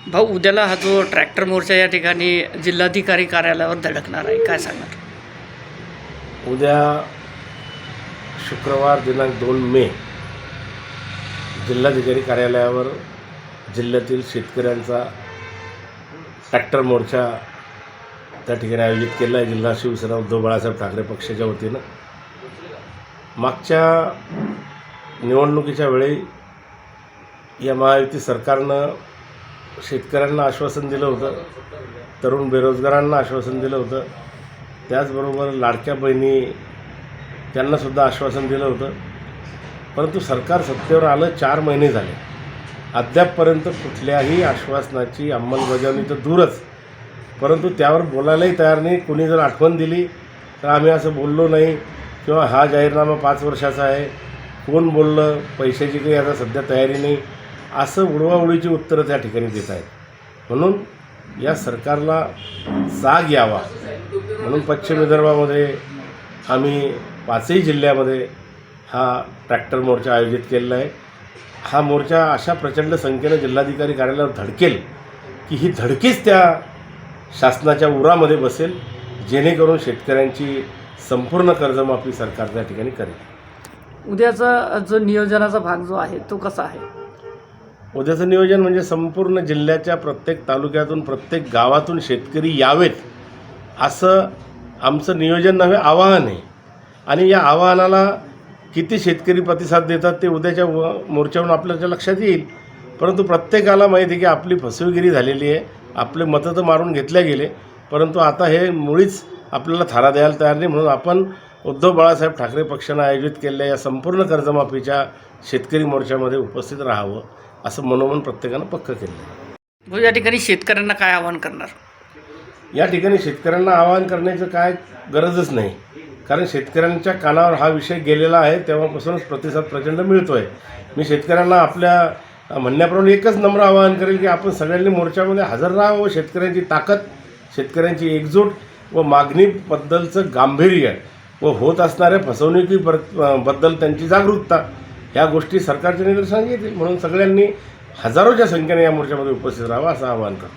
भाऊ, उद्याला हा जो ट्रॅक्टर मोर्चा या ठिकाणी जिल्हाधिकारी कार्यालयावर धडकणार आहे, काय सांगणार? उद्या शुक्रवार दिनांक 2 मे जिल्हाधिकारी कार्यालयावर जिल्ह्यातील शेतकऱ्यांचा ट्रॅक्टर मोर्चा त्या ठिकाणी आयोजित केला आहे. जिल्हा शिवसेना उद्धव बाळासाहेब ठाकरे पक्षाच्या वतीनं मागच्या निवडणुकीच्या वेळी या महायुती सरकारनं शेतकऱ्यांना आश्वासन दिलं होतं, तरुण बेरोजगारांना आश्वासन दिलं होतं, त्याचबरोबर लाडक्या बहिणी त्यांनासुद्धा आश्वासन दिलं होतं. परंतु सरकार सत्तेवर आलं 4 महिने झाले, अद्यापपर्यंत कुठल्याही आश्वासनाची अंमलबजावणी तर दूरच, परंतु त्यावर बोलायलाही तयार नाही. कुणी जर आठवण दिली तर आम्ही असं बोललो नाही किंवा हा जाहीरनामा 5 वर्षाचा आहे, कोण बोललं, पैशाची काही आता सध्या तयारी नाही, असं उडवाउडीची उत्तरं त्या ठिकाणी देत आहेत. म्हणून या सरकारला जाग यावा म्हणून पश्चिम विदर्भामध्ये आम्ही 5ही जिल्ह्यामध्ये हा ट्रॅक्टर मोर्चा आयोजित केलेला आहे. हा मोर्चा अशा प्रचंड संख्येनं जिल्हाधिकारी कार्यालयावर धडकेल की ही धडकीच त्या शासनाच्या उरामध्ये बसेल, जेणेकरून शेतकऱ्यांची संपूर्ण कर्जमाफी सरकार त्या ठिकाणी करेल. उद्याचा जो नियोजनाचा भाग जो आहे तो कसा आहे? उद्याचं नियोजन म्हणजे संपूर्ण जिल्ह्याच्या प्रत्येक तालुक्यातून प्रत्येक गावातून शेतकरी यावेत असं आमचं नियोजन नव्हे, आवाहन आहे. आणि या आवाहनाला किती शेतकरी प्रतिसाद देतात ते उद्याच्या मोर्चावरून आपल्याच्या लक्षात येईल. परंतु प्रत्येकाला माहिती आहे की आपली फसवेगिरी झालेली आहे, आपले मतं तर मारून घेतल्या गेले, परंतु आता हे मुळीच आपल्याला थारा द्यायला तयार नाही. म्हणून आपण उद्धव बाळासाहेब ठाकरे पक्षानं आयोजित केलेल्या या संपूर्ण कर्जमाफीच्या शेतकरी मोर्चामध्ये उपस्थित राहावं असं मनोमन प्रत्येकानं पक्कं केलं आहे. भाऊ, या ठिकाणी शेतकऱ्यांना काय आवाहन करणार? या ठिकाणी शेतकऱ्यांना आवाहन करण्याचं काय गरजच नाही, कारण शेतकऱ्यांच्या कानावर हा विषय गेलेला आहे, तेव्हापासूनच प्रतिसाद प्रचंड मिळतो आहे. मी शेतकऱ्यांना आपल्या म्हणण्याप्रमाणे एकच नम्र आवाहन करेल की आपण सगळ्यांनी मोर्चामध्ये हजर राहावं व शेतकऱ्यांची ताकद, शेतकऱ्यांची एकजूट व मागणीबद्दलचं गांभीर्य व होत असणाऱ्या फसवणुकीबद्दल त्यांची जागरूकता ह्या गोष्टी सरकारच्या निदर्शनास येतील. म्हणून सगळ्यांनी हजारोच्या संख्येने या मोर्चामध्ये उपस्थित राहावं असं आवाहन करतो.